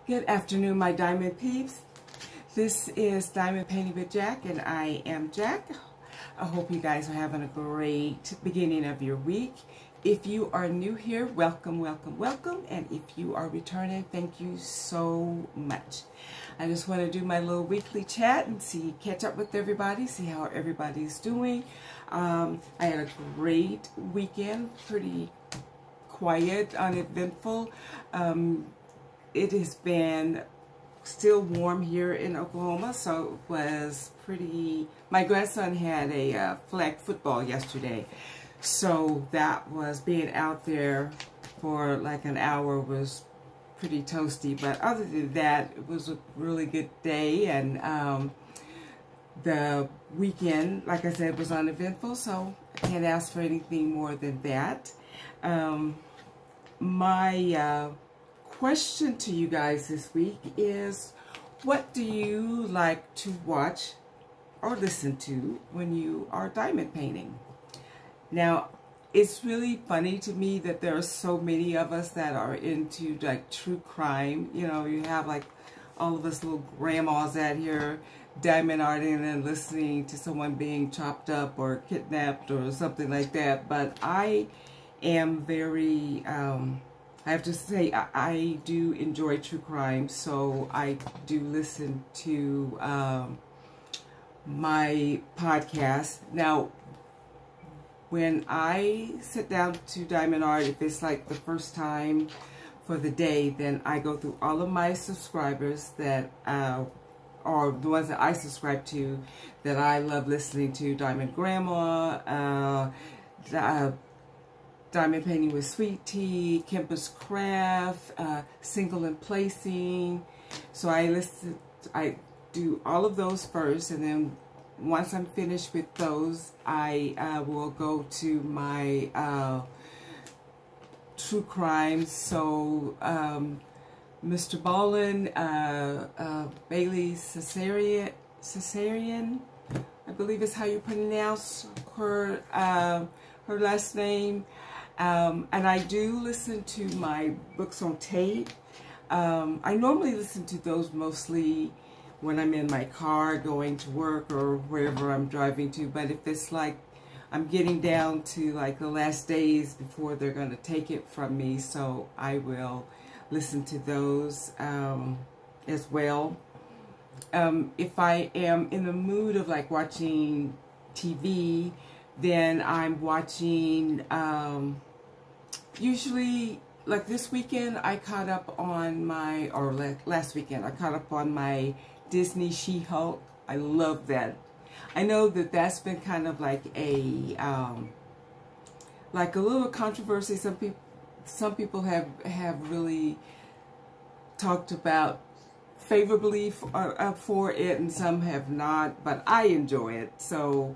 Good afternoon, my Diamond Peeps. This is Diamond Painting with Jack, and I am Jack. I hope you guys are having a great beginning of your week. If you are new here, welcome, welcome, welcome. And if you are returning, thank you so much. I just want to do my little weekly chat and catch up with everybody, see how everybody's doing. I had a great weekend, pretty quiet, uneventful. It has been still warm here in Oklahoma, so it was pretty. My grandson had a flag football yesterday, so that was being out there for like an hour was pretty toasty. But other than that, it was a really good day, and the weekend, like I said, was uneventful, so I can't ask for anything more than that. My question to you guys this week is, what do you like to watch or listen to when you are diamond painting? Now, it's really funny to me that there are so many of us that are into like true crime. You know, you have like all of us little grandmas out here diamond arting and listening to someone being chopped up or kidnapped or something like that. But I am very I have to say, I do enjoy true crime, so I do listen to my podcast. Now, when I sit down to diamond art, if it's like the first time for the day, then I go through all of my subscribers that are the ones that I subscribe to, that I love listening to. Diamond Grandma, Diamond Painting with Sweet Tea, Kemper's Craft, Single and Placing. So I do all of those first, and then once I'm finished with those, I will go to my true crime. So Mr. Ballin, Bailey Caesarian, I believe is how you pronounce her her last name. And I do listen to my books on tape. I normally listen to those mostly when I'm in my car going to work or wherever I'm driving to. But if it's like I'm getting down to like the last days before they're going to take it from me, so I will listen to those as well. If I am in the mood of like watching TV, then I'm watching, usually, like this weekend, I caught up on my, or last weekend, I caught up on my Disney She-Hulk. I love that. I know that that's been kind of like a little controversy. Some people have really talked about favorably for it, and some have not, but I enjoy it. So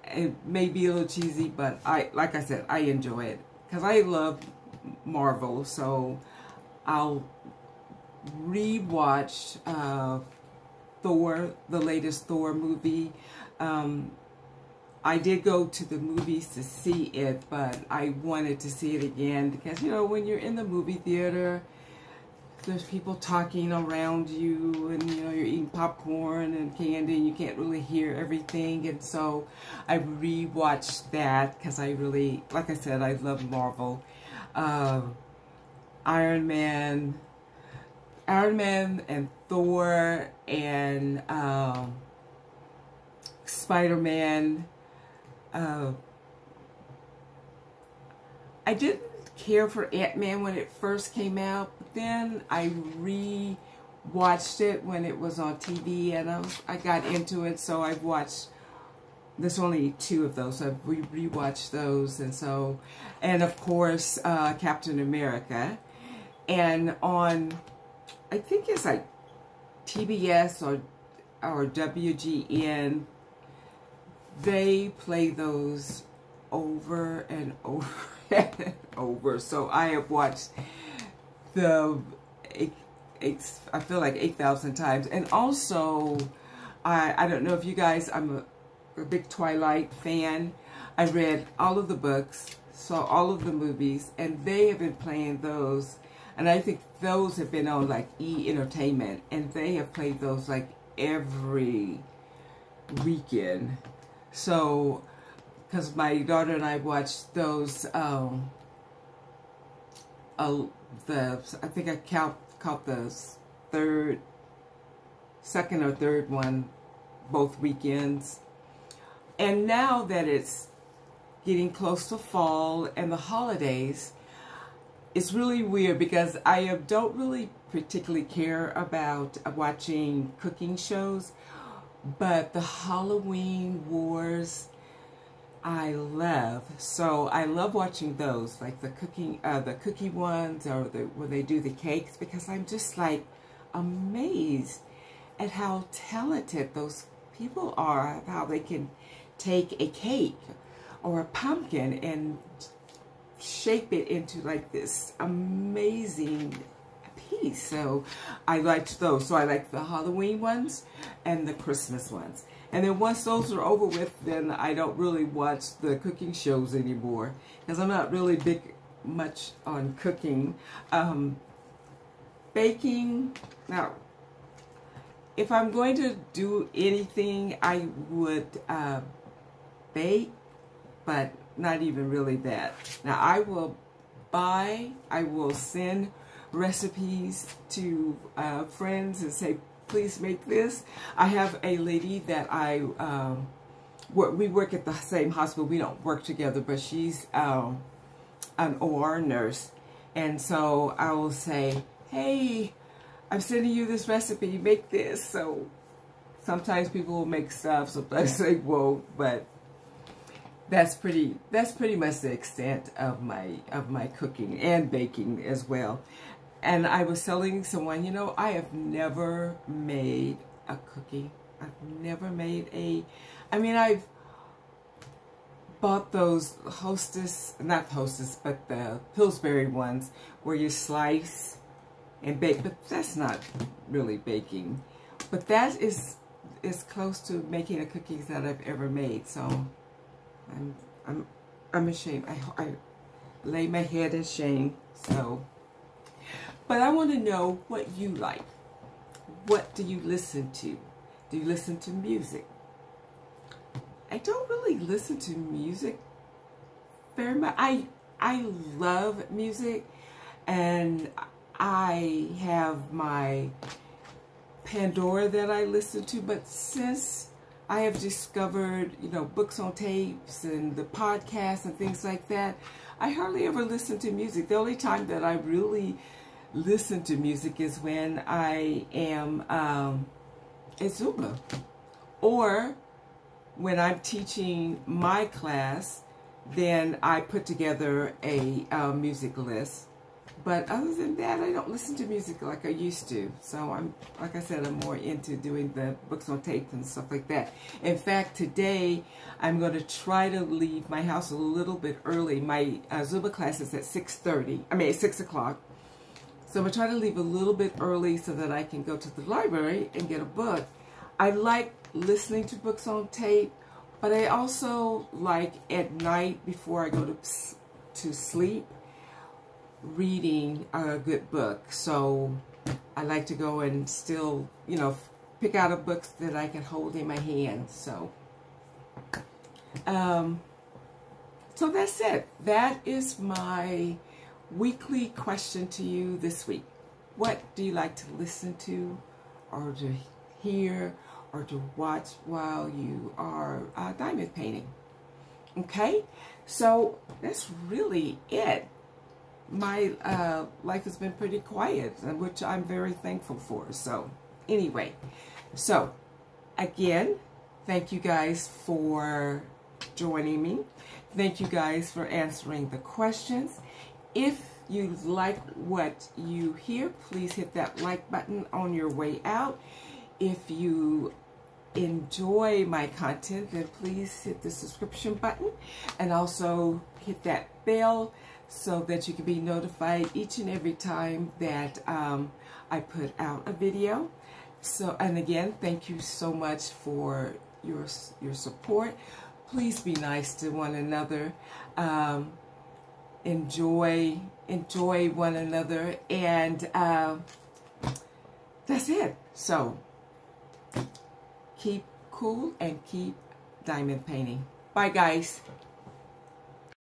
it may be a little cheesy, but like I said, I enjoy it because I love Marvel. So I'll rewatch Thor, the latest Thor movie. I did go to the movies to see it, but I wanted to see it again because, you know, when you're in the movie theater, there's people talking around you, and you know, you're eating popcorn and candy, and you can't really hear everything. And so I rewatched that because I really, like I said, I love Marvel. Iron Man and Thor and Spider-Man. I didn't care for Ant-Man when it first came out, but then I re-watched it when it was on TV, and I got into it, so I've watched, there's only 2 of those, so I've re-watched those. And so, and of course Captain America, and on, I think it's like TBS or WGN, they play those over and over and over. So I have watched I feel like 8,000 times. And also, I don't know if you guys, I'm a big Twilight fan. I read all of the books, saw all of the movies, and they have been playing those And I think those have been on like E! Entertainment, and they have played those like every weekend. So, because my daughter and I watched those, I think I caught the second or third one both weekends. And now that it's getting close to fall and the holidays, it's really weird because I don't really particularly care about watching cooking shows, but the Halloween wars I love. So I love watching those, like the cookie ones, or where they do the cakes, because I'm just like amazed at how talented those people are, how they can take a cake or a pumpkin and shape it into like this amazing piece. So I liked those. So I like the Halloween ones and the Christmas ones. And then once those are over with, then I don't really watch the cooking shows anymore, because I'm not really much on cooking. Baking, now, if I'm going to do anything, I would bake, but not even really that. Now, I will send recipes to friends and say, please make this. I have a lady that we work at the same hospital. We don't work together, but she's an OR nurse. And so I will say, hey, I'm sending you this recipe, make this. So sometimes people will make stuff, sometimes they won't, but that's pretty much the extent of my cooking and baking as well. And I was telling someone, you know, I have never made a cookie. I've never made I've bought those not Hostess, but the Pillsbury ones where you slice and bake, but that's not really baking. But that is close to making a cookies that I've ever made. So I'm ashamed. I lay my head in shame. So, but I want to know what you like. What do you listen to? Do you listen to music? I don't really listen to music very much. I love music, and I have my Pandora that I listen to, but since I have discovered, you know, books on tapes and the podcasts and things like that, I hardly ever listen to music. The only time that I really listen to music is when I am at Zumba, or when I'm teaching my class, then I put together a music list. But other than that, I don't listen to music like I used to. So like I said, I'm more into doing the books on tape and stuff like that. In fact, today I'm going to try to leave my house a little bit early. My Zumba class is at 6 o'clock. So I'm going to try to leave a little bit early so that I can go to the library and get a book. I like listening to books on tape, but I also like at night before I go to sleep, reading a good book. So I like to go and still, you know, pick out a book that I can hold in my hand. So so that's it. That is my weekly question to you this week. What do you like to listen to, or to hear, or to watch while you are diamond painting? Okay, so that's really it. My life has been pretty quiet, which I'm very thankful for. So anyway, so again, thank you guys for joining me. Thank you guys for answering the questions. If you like what you hear, please hit that like button on your way out. If you enjoy my content, then please hit the subscription button, and also hit that bell so that you can be notified each and every time that I put out a video. So, and again, thank you so much for your support. Please be nice to one another. Enjoy enjoy one another, and that's it. So keep cool and keep diamond painting. Bye, guys.